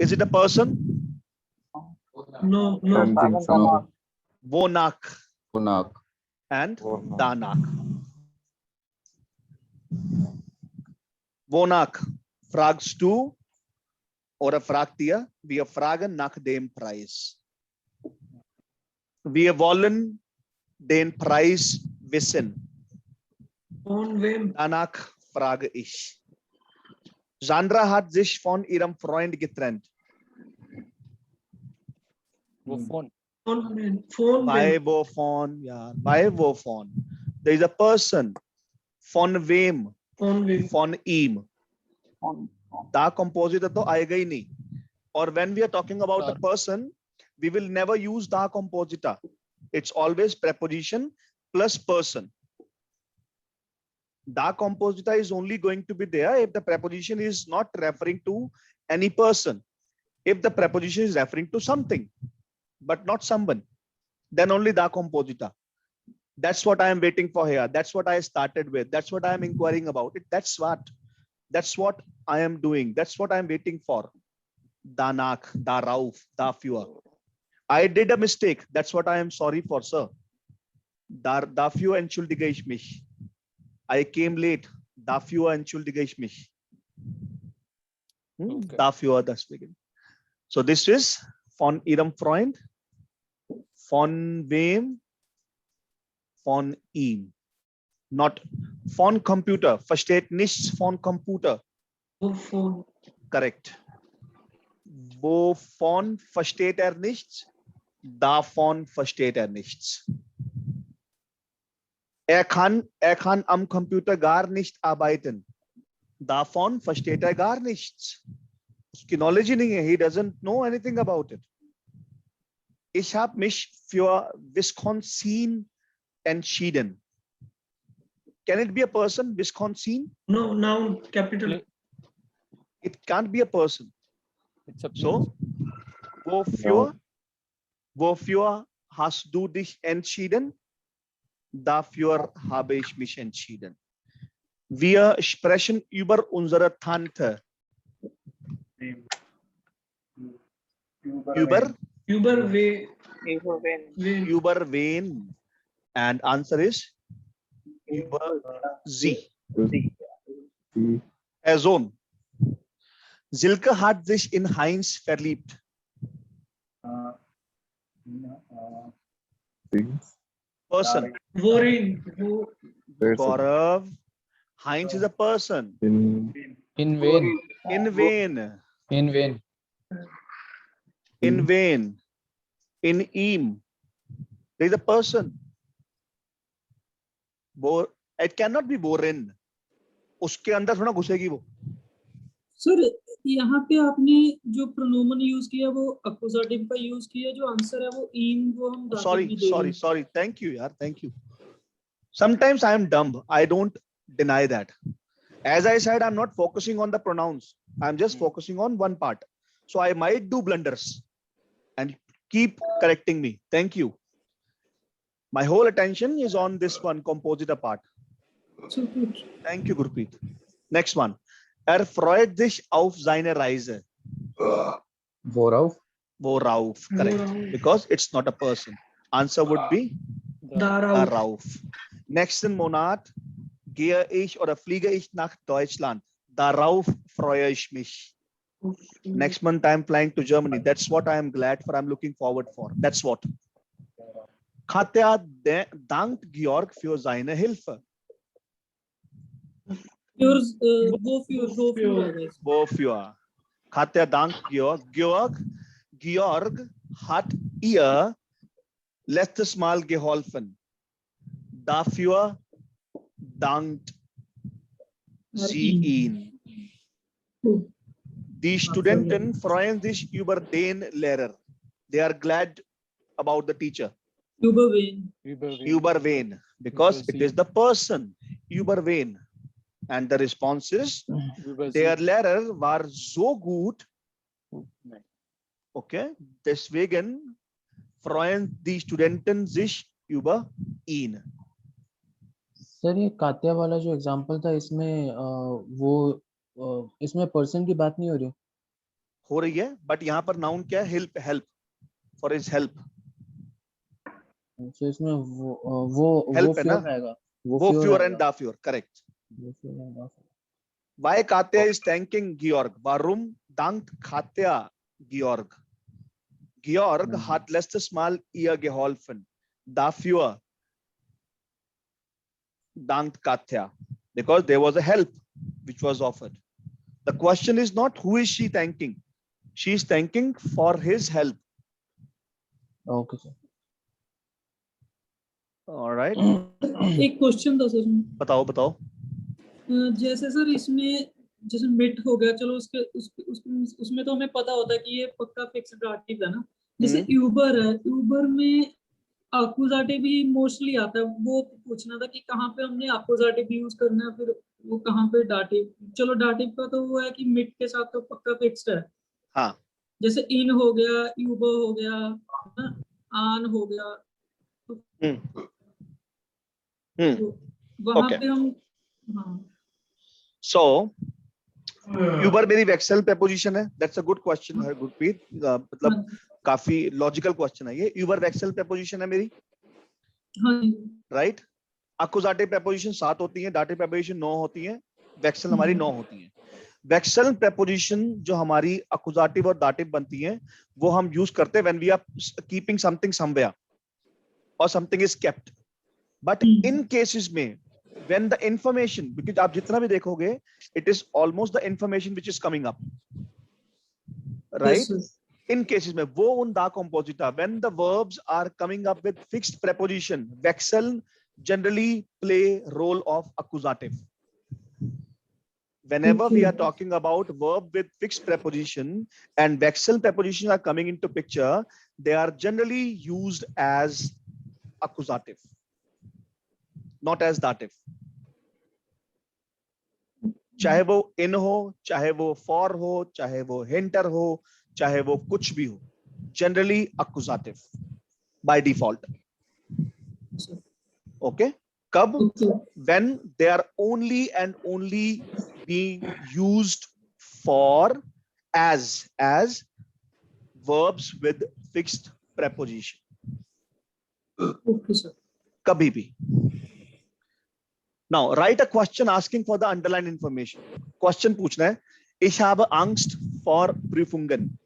Is it a person? No. Something. Wonak Wonak. and danak. Wonak frags du oder fragt ihr? Wir fragen nach dem Preis. Wir wollen den Preis wissen. Von wem? Danach frage ich. Sandra hat sich von ihrem Freund getrennt. Wovon? Von wem? Von By wem? wovon? Yeah, by wovon. There is a person. Von wem? Von wem? Von ihm. Da compositor तो आएगा ही नहीं. Or when we are talking about a person, we will never use da compositor. It's always preposition plus person. Da compositor is only going to be there if the preposition is not referring to any person. If the preposition is referring to something, but not someone, then only da compositor. That's what I am waiting for here. That's what I started with. That's what I am inquiring about. That's what I am doing. That's what I am waiting for. Danach, darauf, dafür. I did a mistake. That's what I am sorry for, sir. Dafür entschuldige ich mich. I came late. Dafür entschuldige ich mich. Okay. Dafür, deswegen. So this is von ihrem Freund, von wem, von ihm. Not von Computer. Versteht nichts von Computer. Wovon? Correct. Wovon versteht er nichts? Davon versteht er nichts. Er kann am Computer gar nicht arbeiten. Davon versteht er gar nichts. उसकी knowledge ही नहीं है. He doesn't know anything about it. Ich habe mich für Wisconsin entschieden. Can it be a person? Wisconsin? No, noun, capital. It can't be a person. It's a So, wofür hast du dich entschieden? Dafür habe ich mich entschieden. Wir sprechen über unsere Tante. Über Über wen? And answer is über sie. Person. Silke hat sich in Heinz verliebt. Person. Worin? Gaurav. Heinz is a person. In vain. In vain. In vain. In vain. In ihm. There is a person. It cannot be borin. उसके अंदर थोड़ा घुसेगी वो. Sir यहाँ पे आपने जो प्रोनोमन use किया वो अक्यूजेटिव का यूज किया, जो आंसर है वो इन वो हम Sorry. Thank you, yaar. Thank you. Sometimes I am dumb. I don't deny that. As I said, I'm not focusing on the pronouns. I'm just focusing on one part. So I might do blunders and keep correcting me. Thank you. My whole attention is on this one compositor part. So good. Thank you, Gurpreet. Next one. Er freut sich auf seine Reise. Worauf? Worauf. Correct. Because it's not a person. Answer would be darauf. Next in Monat. Gehe ich oder fliege ich nach Deutschland. Darauf freue ich mich. Next month I am flying to Germany. That's what I am glad for. I'm looking forward for. That's what. Katja dankt Georg für seine Hilfe. Wofür? Katja dankt Georg. Georg hat ihr letztes Mal geholfen. Dafür dankt sie ihn. Die Studenten freuen sich über den Lehrer. They are glad about the teacher. Über wen? Über wen? Because it is the person. Über wen? And the response is, der Lehrer war so gut. Okay. Deswegen freuen die Studenten sich über ihn. Sir ये कात्या वाला जो example था इसमें वो इसमें person की बात नहीं हो रही. हो रही है, बट यहाँ पर नाउन क्या है? Help, help, for his help. तो इसमें वो Help है ना? फ्योर आएगा, वो फ्योर फ्योर एंड आएगा, दा फ्योर, करेक्ट। वो फ्योर एंड दा फ्योर। Why Katya is thanking Georg? Warum dankt Katya Georg? Georg hat letztes Mal ihr geholfen. Dafür dankt Katya. Because there was a help which was offered. The question is not who is she thanking. She is thanking for his help. Okay sir. All right. एक question था sir इसमें। बताओ बताओ। जैसे sir इसमें जैसे मिट हो गया, चलो उसमें तो हमें पता होता है कि ये पक्का फिक्स डाटिव है ना। जैसे यूबर है, यूबर में अकुजाटिव भी मोस्टली आता है, वो पूछना था कि कहाँ पे हमने अकुजाटिव यूज करना है, फिर वो कहाँ पे डाटिव। चलो डाटिव का तो वो है कि मिट के साथ तो पक्का फिक्स्ड है। हाँ। जैसे इन हो गया, यूबर हो गया ना, आन हो गया, तो वहां Okay. पे हम हाँ। So यूबर मेरी वेक्सल preposition है। That's a good question है गुरप्रीत। मतलब काफी लॉजिकल क्वेश्चन है ये। यूबर वेक्सल preposition है मेरी, राइट। अकुजाटिव preposition 7 होती है, डाटिव preposition 9 होती है, वेक्सल हमारी 9 होती है। वेक्सल preposition जो हमारी अकुजाटिव और डाटिव बनती है, वो हम यूज करते हैं when we are keeping something somewhere or something is kept. But in cases में when the information, because आप जितना भी देखोगे, it is almost the information which is coming up, right? In cases में वो उन दा composita, when the verbs are coming up with fixed preposition, vexel generally play role of accusative. Whenever we are talking about verb with fixed preposition and vexel prepositions are coming into picture, they are generally used as accusative, not as dative. चाहे वो in हो, चाहे वो for हो, चाहे वो hinter हो, चाहे वो कुछ भी हो, generally accusative by default. Okay? कब? When they are only and only being used for as verbs with fixed preposition. Okay, sir. कभी भी. Now write a question asking for the underlying information. Question पूछना है. Ich habe Angst vor Prüfungen.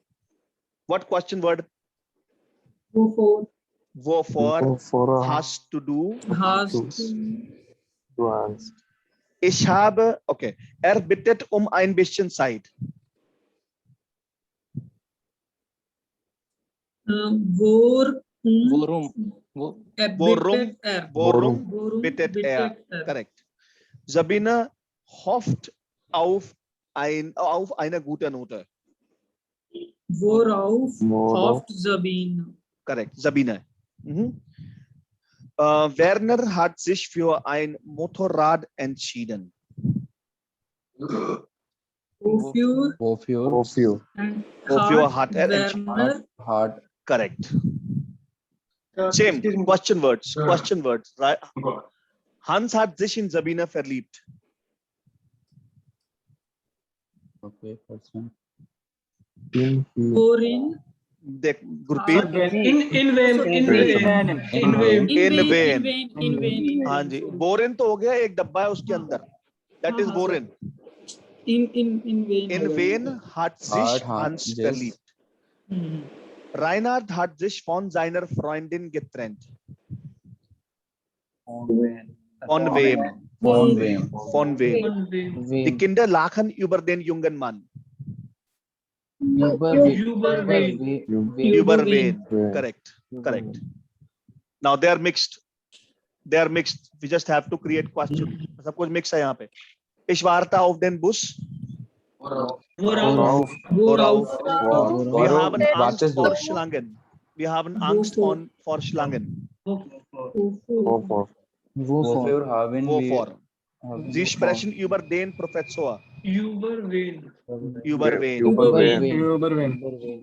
What question word? Wovor has to do. Ich habe, okay. Bittet ein bisschen Zeit. Worum bittet correct. Sabine hofft auf eine gute Note. Worauf hofft Sabine? Correct, Sabine. Werner hat sich für ein Motorrad entschieden. Wofür hat Werner? Correct. Same question words. Right? Hans hat sich in Sabine verliebt. Okay, question. Worin? Gurpreet? In vain. हाँ जी, boring तो हो गया, एक डब्बा है उसके अंदर. That is boring. In vain. In vain hat sich Hans verliebt. Reinhard hat sich von seiner Freundin getrennt. Von wem? Die Kinder lachen über den jungen Mann. Über wen. Correct. Now they are mixed. We just have to create question. सब कुछ mix है यहाँ पे. Ich warte auf den Bus. Worauf? Wir haben Angst vor Schlangen. vor Schlangen. Wovor? Sie sprechen über den Professor. Über wen?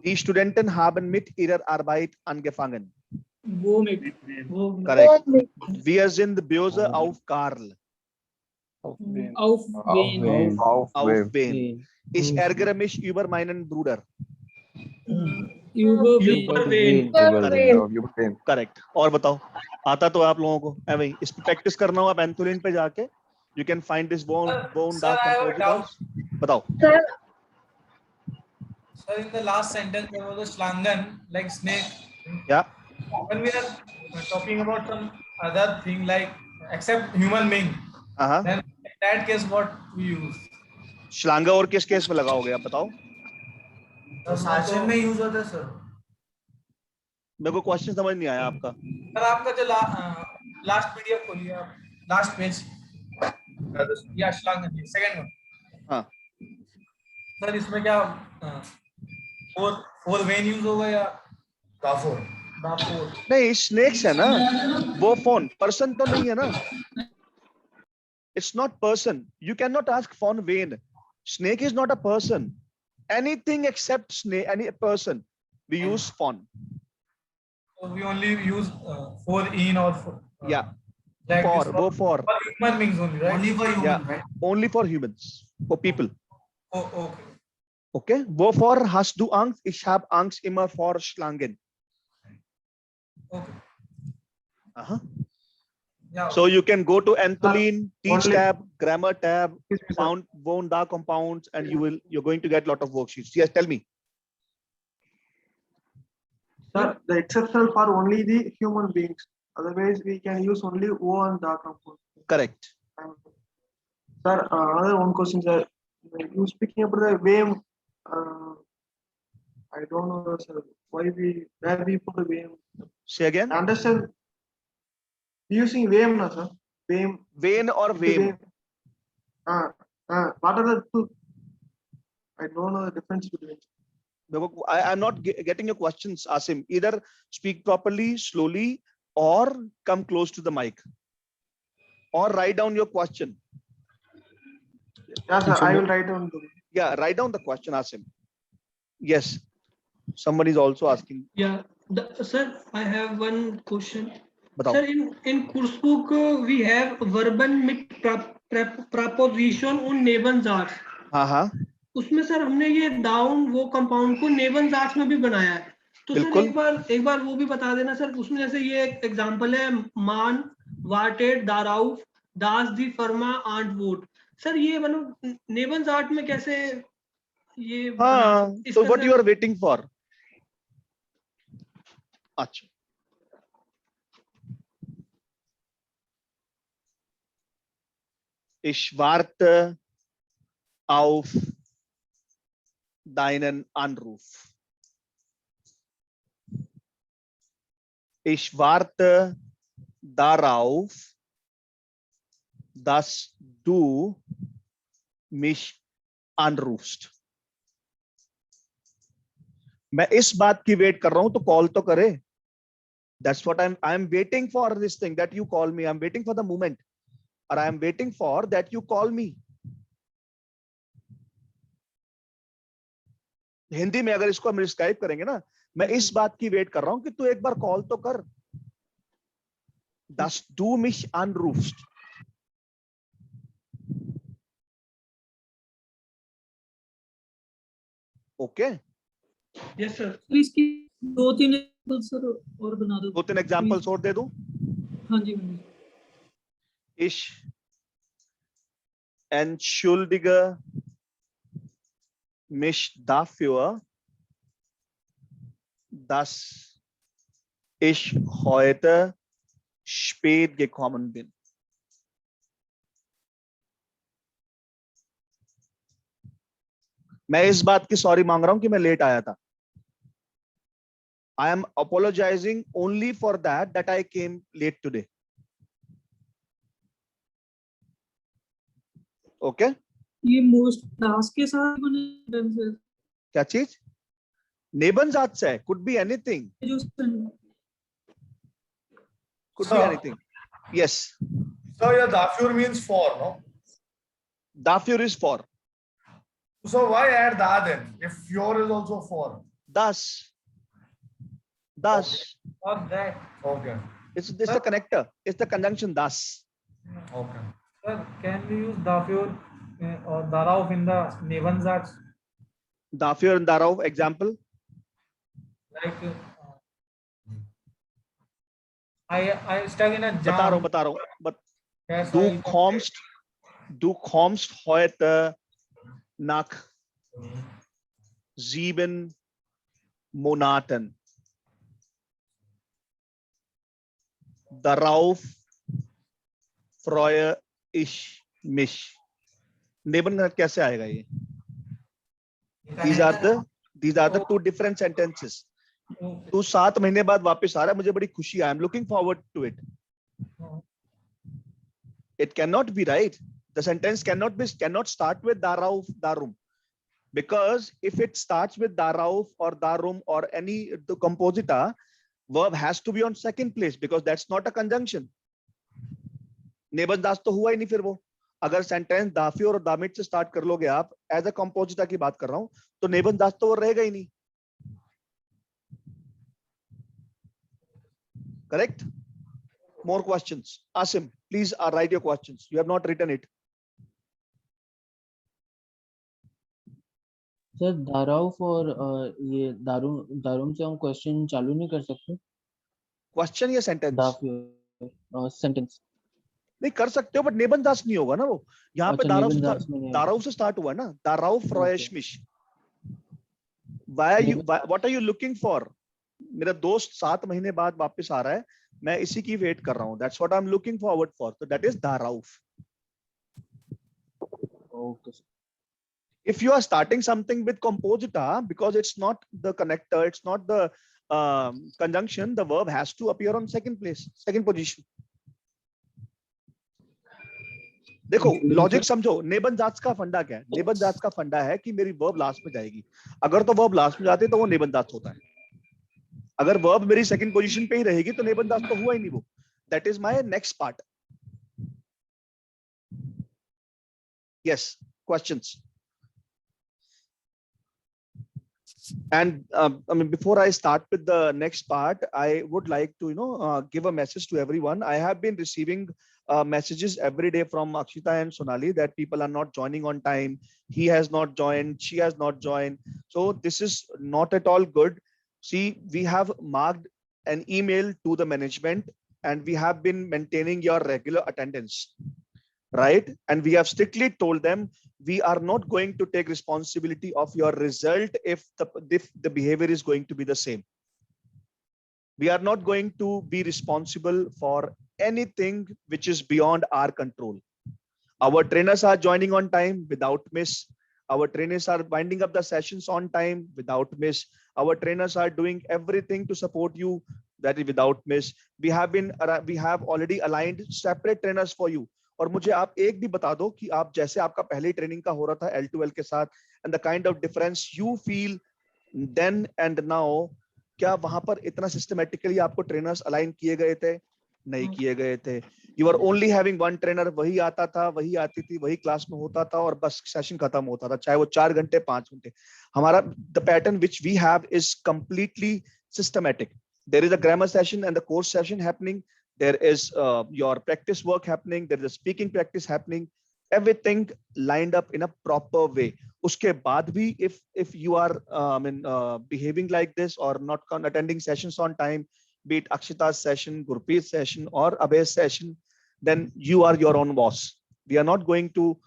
Die Studenten haben mit ihrer Arbeit angefangen. Correct. Wir sind böse auf Karl. Auf wen? Ich ärgere mich über meinen Bruder. यूबरवेन correct. और बताओ, आता तो आप लोगों को ऐਵੇਂ ही, इस पे प्रैक्टिस करना हो आप एंथोलिन पे जाके, you can find this bone Sir, I have a doubt. कंपोजिटर्स। बताओ। Sir, in the last sentence there was a schlangen, like snake. या When we are talking about some other thing like except human being, हाँ, then in that case what we use? श्लांगा और किस case में लगाओगे आप बताओ? तो शासन में यूज होता है सर। मेरे को क्वेश्चन समझ नहीं आया आपका। सर आपका जो लास्ट पीडीएफ खोलिए आप, लास्ट पेज या श्लांगन सेकंड वन। हाँ सर इसमें क्या फोर वेन यूज होगा या दाफोर? नहीं, स्नेक्स है ना वो, फोन पर्सन तो नहीं है ना, it's not person, you can not ask फॉन वेन, snake is not a person, anything except snake, any person we use फॉन। So we only use for in or for Yeah, like for, this go for, human beings only, right? Only for human, Yeah. right? only for humans, for people. Oh, okay. Okay, wovor hast du Angst? Ich habe Angst immer vor Schlangen. Okay. Uh-huh. Yeah. So you can go to Antolin, teach only- tab, grammar tab, Excuse me, sir. found bone da compounds, and you're going to get lot of worksheets. Yes, tell me. Sir, the exceptional for only the human beings. Otherwise, we can use only O and the compound. Correct. Sir, another one question, sir. You speaking about the wave. I don't know, sir. Where we put the wave? Say again. I understand. Using wave, na sir. Wave. Vein or vame? What are the two? I don't know the difference between. I'm not getting your questions, Asim. Either speak properly, slowly, or come close to the mic, or write down your question. Yeah, sir. I will write down. Yeah, write down the question, Asim. Yes. Somebody is also asking. Yeah, sir, I have one question. Batao. Sir, in course book we have verben mit preposition und Nebensatz. हाँ, उसमें sir हमने ये down वो compound को नेबनजार्ट्स में भी बनाया है, तो सर बिल्कुल। एक बार वो भी बता देना सर। उसमें जैसे ये एग्जांपल है मान, वाटेड, दाराउफ, दास दी फर्मा, आंट वोट। सर ये मतलब नेबनजार्ट में कैसे ये हाँ, so what you are waiting for? अच्छा, ich warte auf deinen Anruf. Ich warte darauf, dass du mich anrufst. मैं इस बात की वेट कर रहा हूं तो कॉल तो करे. That's what I'm waiting for this thing that you call me. I'm waiting for the moment, or I am waiting for that you call me. Hindi में अगर इसको हम डिस्क्राइब करेंगे ना, मैं इस बात की वेट कर रहा हूं कि तू एक बार कॉल तो कर. Dass du mich anrufst. Okay. Yes sir. इसकी दो तीन एग्जांपल सर और बना दो। 2-3 एग्जांपल्स और दे दूं? हाँ जी ma'am. Ich entschuldige mich dafür, dass ich heute spät gekommen bin. मैं इस बात की सॉरी मांग रहा हूं कि मैं लेट आया था. I am apologizing only for that I came late today. Okay? ये मोस्ट क्लास के साथ बने सर। क्या चीज? नेबनजात से, could be anything. जो Could be anything. Yes. So your dafur means for, no? Dafür is for. So why add da then? If your is also for. Thus. Thus. Not that. Okay. It's the connector. It's the conjunction thus. Okay. Sir, can we use dafur or darauf in the Nebensatz, Dafür und darauf, example. like I stuck in a jam. बता रहा हूँ. But Yes, du kommst heute nach 7 Monaten. Darauf freue ich mich. Nebensatz कैसे आएगा ये? These are the two different sentences. तू 7 महीने बाद वापस आ रहा है, मुझे बड़ी खुशी है. I am looking forward to it. It cannot be right. The sentence cannot start with darauf, darum. Because if it starts with darauf or darum or any the compositor, verb has to be on second place because that's not a conjunction. नेबनदास तो हुआ ही नहीं फिर वो. अगर sentence दाफी और दामिट से start कर लोगे आप, एज अ कंपोजिटर की बात कर रहा हूं, तो नेबनदास तो वो रहेगा ही नहीं. Correct? More questions. Asim, please write your questions. You have not written it. Sir दाराउफ और ये दारुम से हम क्वेश्चन चालू नहीं कर सकते? Question या sentence? सेंटेंस नहीं कर सकते हो, बट नेबनदास नहीं होगा ना वो. यहाँ पे दाराउफ से स्टार्ट हुआ ना. दाराउफ freue ich mich. What are you looking for? मेरा दोस्त 7 महीने बाद वापस आ रहा है, मैं इसी की वेट कर रहा हूँ. That's what I'm looking forward for. So that is darauf. Okay. If you are starting something with compositor, because it's not the connector, it's not the conjunction, the verb has to appear on second place, second position. देखो logic समझो. नेबनदास का फंडा क्या है? नेबनदास का फंडा है कि मेरी वर्ब लास्ट में जाएगी. अगर तो वर्ब लास्ट में जाती है तो वो नेबनदास होता है. अगर वर्ब मेरी सेकंड पोजीशन पे ही रहेगी तो नेबनदास तो हुआ ही नहीं वो. That is my next part. Yes, questions. And I mean, before I start with the next part, I would like to give a message to everyone. I have been receiving messages every day from Akshita and Sonali that people are not joining on time. He has not joined, she has not joined. So this is not at all good. See, we have marked an email to the management and we have been maintaining your regular attendance, right? And we have strictly told them we are not going to take responsibility of your result if the behavior is going to be the same. We are not going to be responsible for anything which is beyond our control. Our trainers are joining on time without miss. Our trainers are winding up the sessions on time without miss. Our trainers are doing everything to support you, that is without miss. We have already aligned separate trainers for you. और मुझे आप एक भी बता दो कि आप जैसे आपका पहले ट्रेनिंग का हो रहा था L2L के साथ, and the kind of difference you feel then and now, क्या वहां पर इतना सिस्टमैटिकली आपको ट्रेनर्स अलाइन किए गए थे? नहीं किए गए थे. You are only having one trainer. वही आता था, वही आती थी, वही क्लास में होता था और बस सेशन खत्म होता था, चाहे वो 4 घंटे 5 घंटे. हमारा the pattern which we have is completely systematic. There is a grammar session and the course session happening. There is your practice work happening. There is a speaking practice happening. Everything lined up in a proper way. उसके बाद भी if you are behaving like this or not attending sessions on time, be it Akshita's session, Gurpreet's session, or Abhay's session, then you are your own boss. We are not going to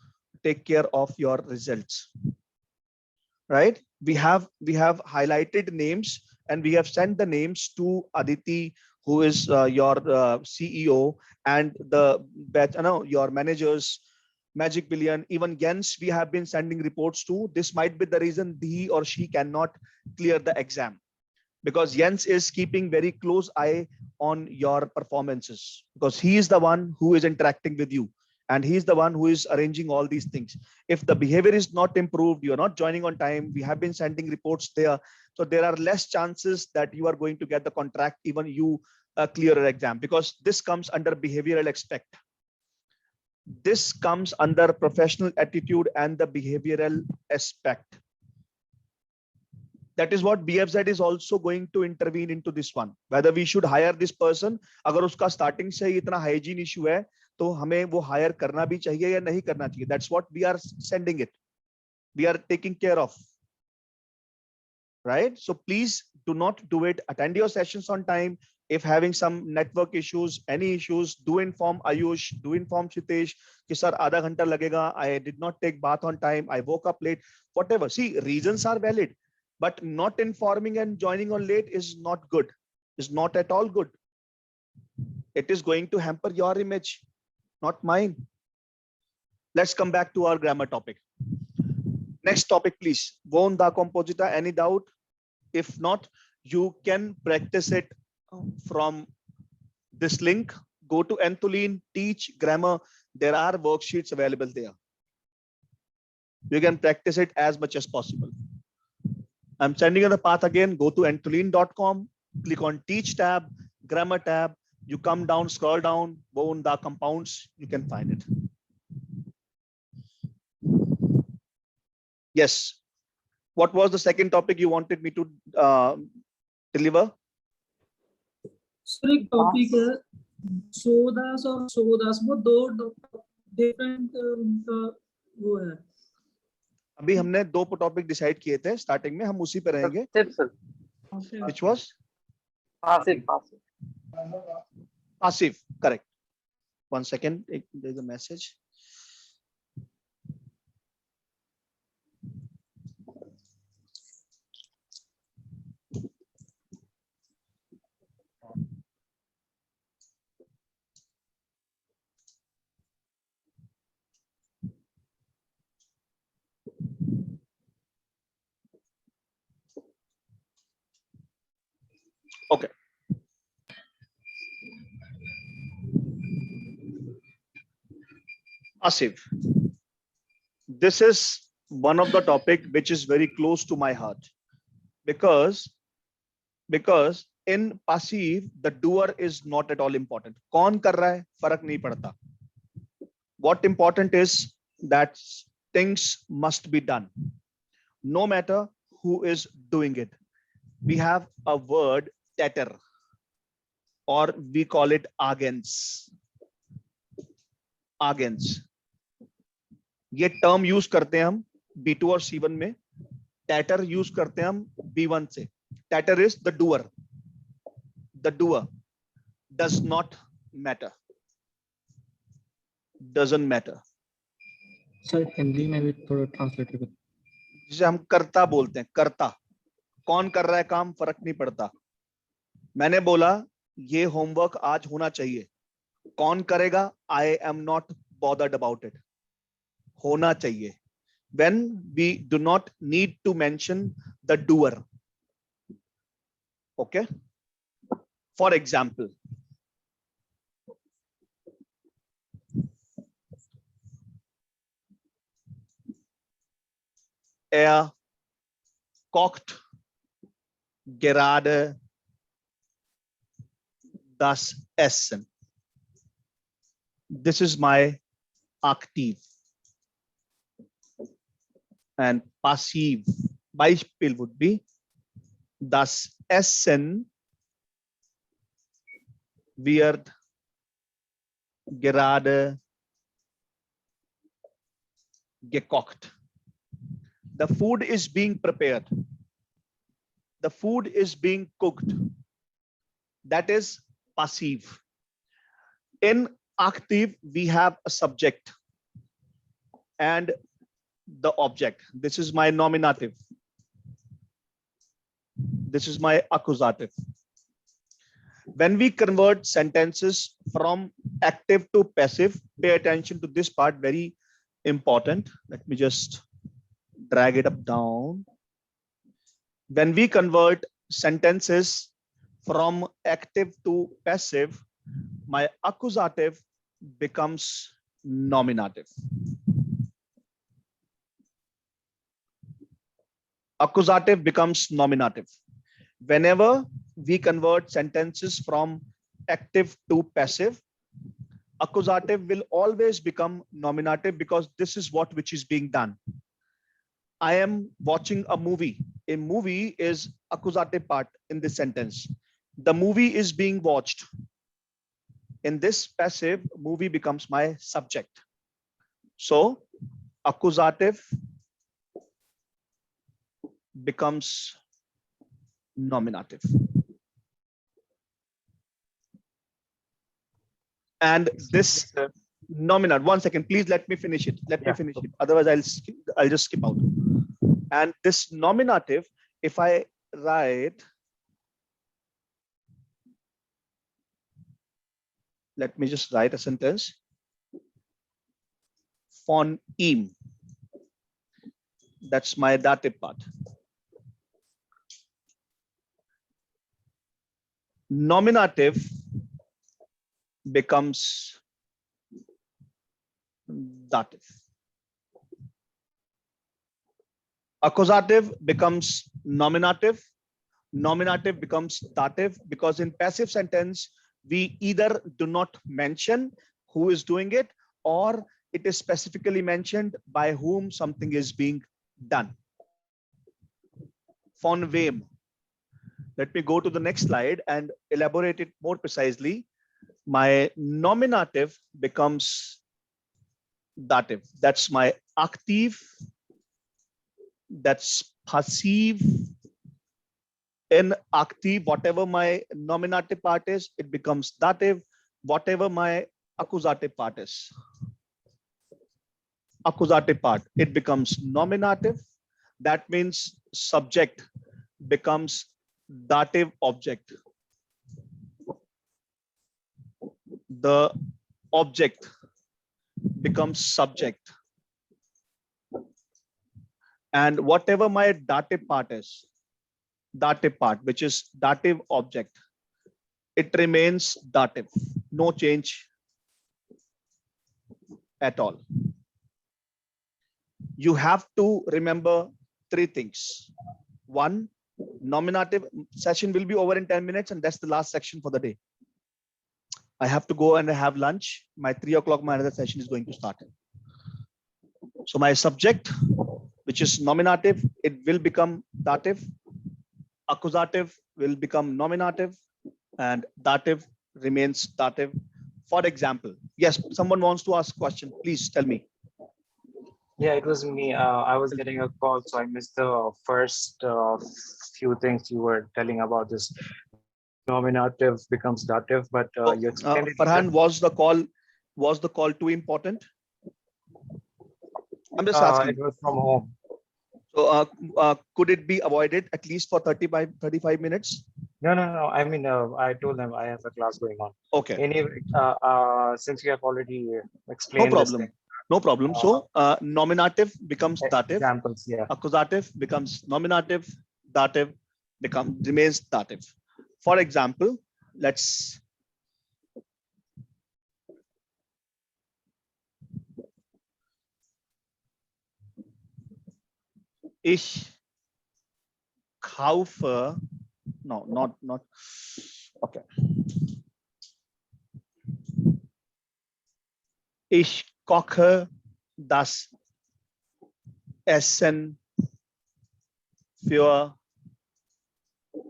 take care of your results. Right? We have highlighted names and we have sent the names to Aditi, who is your CEO, and your managers, Magic Billion, even Jens, we have been sending reports to. This might be the reason he or she cannot clear the exam, because Jens is keeping very close eye on your performances, because he is the one who is interacting with you and he is the one who is arranging all these things. If the behavior is not improved, you are not joining on time, we have been sending reports there. So there are less chances that you are going to get the contract, even you clear an exam, because this comes under behavioral aspect. This comes under professional attitude and the behavioral aspect. That is what BFZ is also going to intervene into this one. Whether we should hire this person, अगर उसका starting से ही इतना hygiene issue है, तो हमें वो higher करना भी चाहिए या नहीं करना चाहिए. That's what we are sending it. We are taking care of. Right? So please do not do it. Attend your sessions on time. If having some network issues, any issues, do inform Ayush, do inform Shitesh कि sir आधा घंटा लगेगा. I did not take bath on time. I woke up late. Whatever. See, reasons are valid, but not informing and joining on late is not good. Is not at all good. It is going to hamper your image, not mine. Let's come back to our grammar topic. Next topic, please. Von da composita. Any doubt? If not, you can practice it from this link. Go to Antolin, teach grammar. There are worksheets available there. You can practice it as much as possible. I'm sending you the path again. Go to antolin.com, click on teach tab, grammar tab. You come down, scroll down, Von da compounds. You can find it. Yes. What was the second topic you wanted me to deliver? Sir एक topic है सोदास और सोदास, वो दो different वो है. अभी हमने दो टॉपिक डिसाइड किए थे स्टार्टिंग में, हम उसी पे रहेंगे. Which was passive. Correct. One second. There's a message. Okay. Passive. This is one of the topic which is very close to my heart because in passive the doer is not at all important. कौन कर रहा है फर्क नहीं पड़ता. What important is that things must be done, no matter who is doing it. We have a word tatter, or we call it agens. Agens. ये term use करते हैं हम B2 और C1 में. टैटर यूज करते हैं हम B1 से. Tatter is the doer. The doer does not matter. Doesn't matter. Sir Hindi में भी थोड़ा ट्रांसलेट कर. जिसे हम कर्ता बोलते हैं. कर्ता कौन कर रहा है काम फर्क नहीं पड़ता. मैंने बोला ये होमवर्क आज होना चाहिए. कौन करेगा? I am not bothered about it. होना चाहिए. When we do not need to mention the doer. Okay. For example, er kocht gerade das Essen. This is my active. And passive Beispiel would be das Essen wird gerade gekocht. The food is being prepared. The food is being cooked. That is passive. In active, we have a subject and the object. This is my nominative. This is my accusative. When we convert sentences from active to passive, pay attention to this part, very important. Let me just drag it up down. When we convert sentences from active to passive, my accusative becomes nominative. Accusative becomes nominative. Whenever we convert sentences from active to passive, accusative will always become nominative because this is what which is being done. I am watching a movie. A movie is accusative part in this sentence. The movie is being watched. In this passive, movie becomes my subject. So accusative becomes nominative. And this nominative, one second, please let me finish it. Let me finish it. Otherwise, I'll just skip out. And this nominative, if I write, let me just write a sentence. Von ihm. That's my dative part. Nominative becomes dative. Accusative becomes nominative. Nominative becomes dative, because in passive sentence, we either do not mention who is doing it, or it is specifically mentioned by whom something is being done. Von wem. Let me go to the next slide and elaborate it more precisely. My nominative becomes dative. That's my active. That's passive. In active, whatever my nominative part is, it becomes dative. Whatever my accusative part is, accusative part, it becomes nominative. That means subject becomes dative object. The object becomes subject. And whatever my dative part is, dative part, which is dative object, it remains dative. No change at all. You have to remember three things. One, nominative session will be over in 10 minutes, and that's the last section for the day. I have to go and have lunch. My 3 o'clock, my another session is going to start. So my subject, which is nominative, it will become dative. Accusative will become nominative, and dative remains dative. For example, yes, someone wants to ask a question. Please tell me. Yeah, it was me. I was getting a call, so I missed the first few things you were telling about this. Nominative becomes dative, but you explained it. Farhan, was the call too important? I'm just asking. It was from home. So could it be avoided at least for 35 minutes? No. I mean, I told them I have a class going on. Okay. Anyway, since you have already explained No this problem. thing, No problem. So nominative becomes dative. examples, yeah. Accusative becomes nominative. Dative remains dative. For example, let's ich kaufe. No, not. Okay. Ich koche das Essen für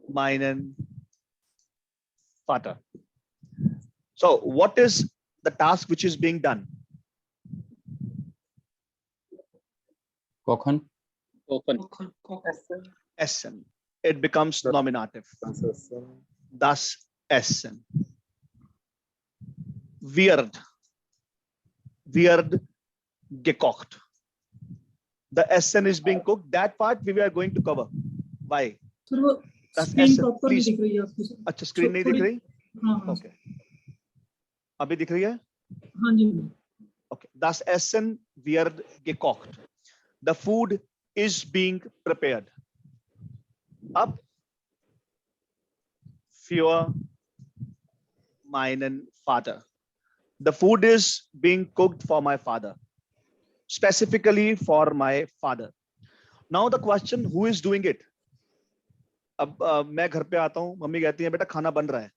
meinen Vater. So what is the task which is being done? Kochen. Essen. It becomes nominative. Das Essen. Wird gekocht. The Essen is being cooked. That part we are going to cover. Why? Sir वो Das screen Essen. Proper Please. दिख रही है आपको sir. अच्छा screen नहीं दिख रही? हाँ हाँ Okay. अभी दिख रही है? हाँ जी। Okay. Das Essen wird gekocht. The food is being prepared. Ab für meinen Vater. The food is being cooked for my father. Specifically for my father. Now the question, who is doing it? अब मैं घर पे आता हूँ, mummy कहती है बेटा खाना बन रहा है,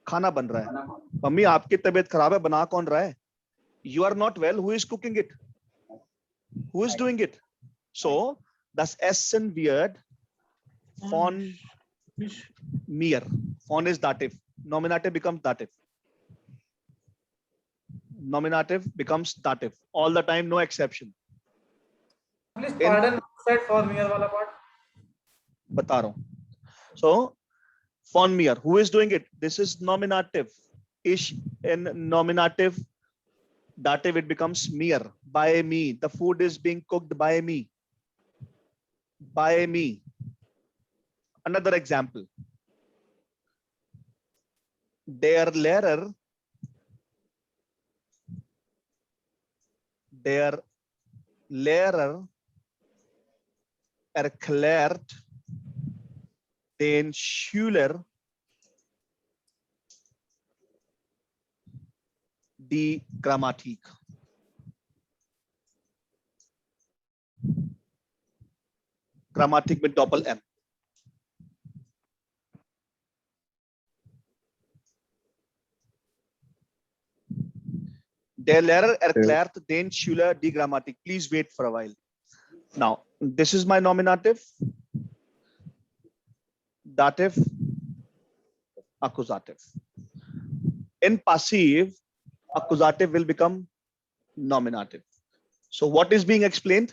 खाना बन रहा है। मम्मी आपकी तबीयत खराब है, बना कौन रहा है? You are not well, who is cooking it? Who is doing it? So das Essen wird von mir. Von is dative. Nominative becomes dative. nominative becomes dative all the time, no exception. Please In- pardon said for mere wala part. बता रहा हूँ. So von Meyer, who is doing it? This is nominative. Ish in nominative. Dative, it becomes mere. By me. The food is being cooked by me. By me. Another example. Der Lehrer erklärt den Schüler die Grammatik. Grammatik mit Doppel M. Der Lehrer erklärt den Schüler die Grammatik. Please wait for a while. Now, this is my nominative, dative, accusative. In passive, accusative will become nominative. So what is being explained?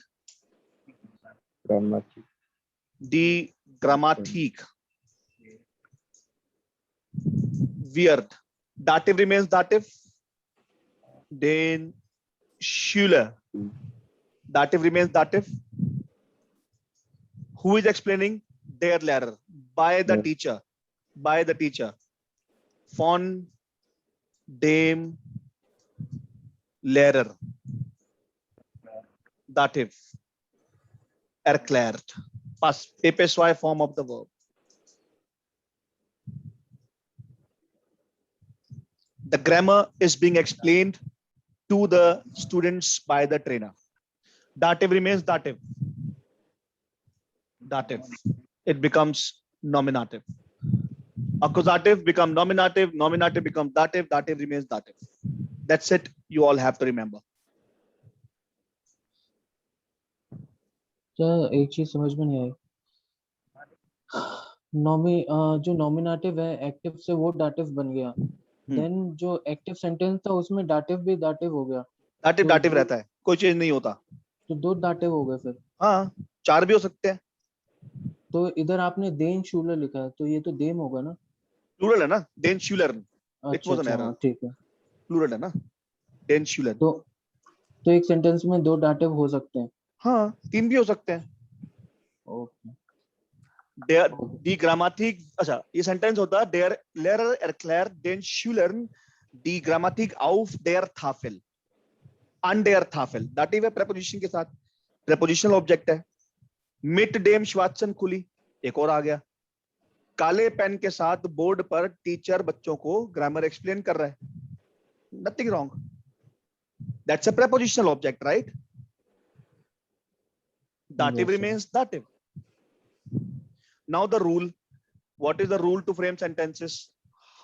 Grammatik. Die Grammatik. Weird. Dative remains dative. Den Schüler. Dative remains dative. Who is explaining? Der Lehrer. By the Yes. teacher. By the teacher. Von dem Lehrer. Dative. Erklärt. Past PPSY form of the verb. The grammar is being explained to the students by the trainer. Dative remains dative. Dative. It becomes nominative. Accusative become nominative. Nominative becomes dative. Dative remains dative. That's it. You all have to remember. Sir एक चीज समझ में नहीं आई. जो nominative है active से वो दाटिव बन गया. देन जो एक्टिव सेंटेंस था उसमें दाटिव भी दाटिव हो गया. दाटिव तो दाटिव जो- रहता है. कोई चेंज नहीं होता. तो दो दाटिव हो गए फिर. हाँ, 4 भी हो सकते हैं. तो इधर आपने देन शूलर लिखा है तो ये तो देम होगा ना. प्लूरल है ना. Den Schüler. It अच्छा was an अच्छा error. हाँ, ठीक है. प्लूरल है ना. Den Schüler. तो एक सेंटेंस में दो दाटिव हो सकते हैं. हाँ, 3 भी हो सकते हैं. ओके. Die Grammatik, अच्छा ये सेंटेंस होता है der Lehrer erklärt den Schülern die Grammatik auf der Tafel. An der Tafel. दाटिव है preposition के साथ. Prepositional object है. Mit dem schwarzen Kuli. एक और आ गया. काले पेन के साथ बोर्ड पर टीचर बच्चों को ग्रामर एक्सप्लेन कर रहा है. Nothing wrong. That's a prepositional object, right? Dative Yes, sir. remains dative. Now the rule. What is the rule to frame sentences?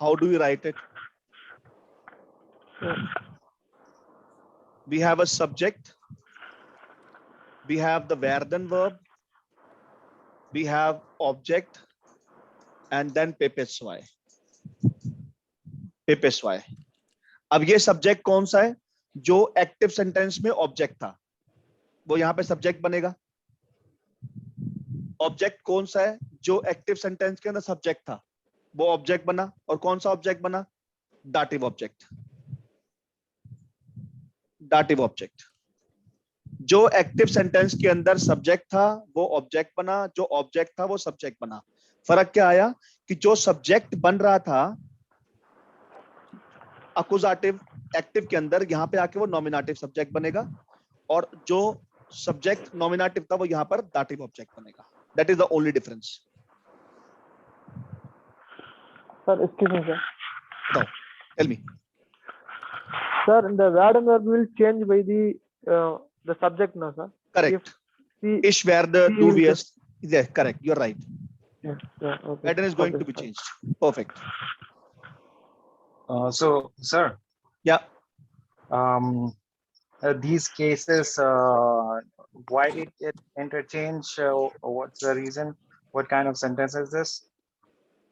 How do we write it? We have a subject. We have the werden verb. We have object. And then PPSY. PPSY. अब ये subject कौन सा है? जो active sentence में object था वो यहां पे सब्जेक्ट बनेगा. ऑब्जेक्ट कौन सा है? जो एक्टिव सेंटेंस के अंदर सब्जेक्ट था वो ऑब्जेक्ट बना. और कौन सा ऑब्जेक्ट बना? Dative object. Dative object. जो एक्टिव सेंटेंस के अंदर सब्जेक्ट था वो ऑब्जेक्ट बना. जो ऑब्जेक्ट था वो सब्जेक्ट बना. फर्क क्या आया कि जो सब्जेक्ट बन रहा था अकुजाटिव एक्टिव के अंदर, यहां पे आके वो नॉमिनेटिव सब्जेक्ट बनेगा. और जो सब्जेक्ट नॉमिनेटिव था वो यहां पर दाटिव ऑब्जेक्ट बनेगा. That is the only difference. Sir, excuse me, sir. बताओ. Tell me. Sir, the werden verb will change by the subject, no, sir. Correct. See, Ish werde, see du will wirst. Yeah, correct. You're right. yeah, okay. Pattern is going Okay, to be sir. changed. Perfect. So, sir, Yeah. these cases, why did it interchange? What's the reason? What kind of sentence is this?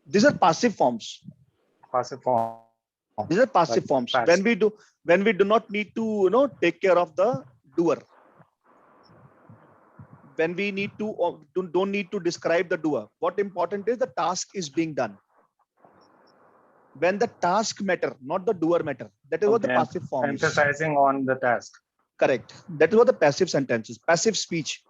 These are passive forms. Passive form. These are passive Like forms. passive. When we do not need to, take care of the doer. When we need to, or don't need to describe the doer. What important is the task is being done. When the task matter, not the doer matter. That is what the Okay, passive form is. emphasizing on the task. Correct. That is what the passive sentence is. Passive speech.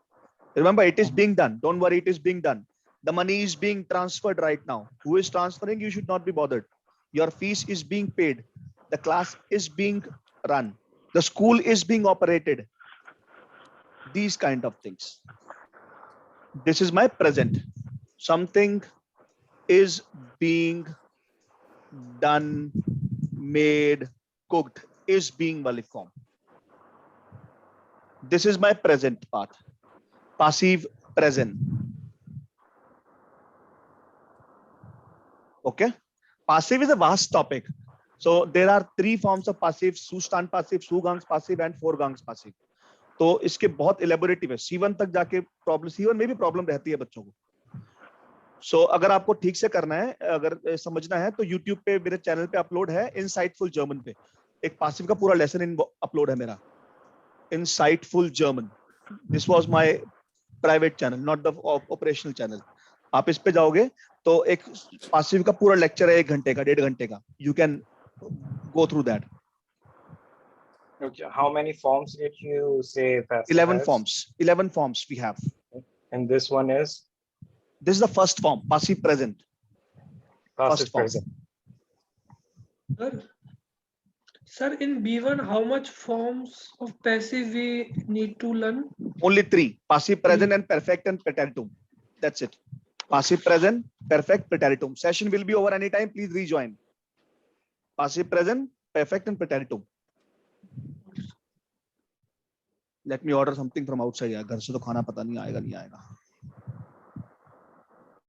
Remember, it is being done. Don't worry, it is being done. The money is being transferred right now. Who is transferring? You should not be bothered. Your fees is being paid. The class is being run. The school is being operated. These kind of things. This is my present. Something is being done, made, cooked, is being valid form. This is my present part. Passive present. Okay. Passive is a vast topic. So there are 3 forms of passive: Sustan passive, Sugangs passive and Foregangs passive. तो इसके बहुत elaborative है. C1 तक जाके problem, C1 में भी problem रहती है बच्चों को. सो अगर आपको ठीक से करना है, अगर समझना है, तो YouTube पे मेरे चैनल पे अपलोड है, इनसाइटफुल जर्मन पे एक पासिव का पूरा लेसन अपलोड है मेरा, insightful German. This was my private channel, not the operational channel. आप इस पे जाओगे तो एक पासिव का पूरा लेक्चर है, 1 घंटे का, 1.5 घंटे का. You can go through that. Okay, how many forms did you say passive 11 has? forms. 11 forms we have. And this one is This is the first form, passive present. passive form. present. Sir, in B1, how much forms of passive we need to learn? Only 3: passive present and perfect and preteritum. That's it. Passive present, perfect, preteritum. Session will be over anytime. Please rejoin. Passive present, perfect and preteritum. Let me order something from outside. यार घर से तो खाना पता नहीं आएगा नहीं आएगा.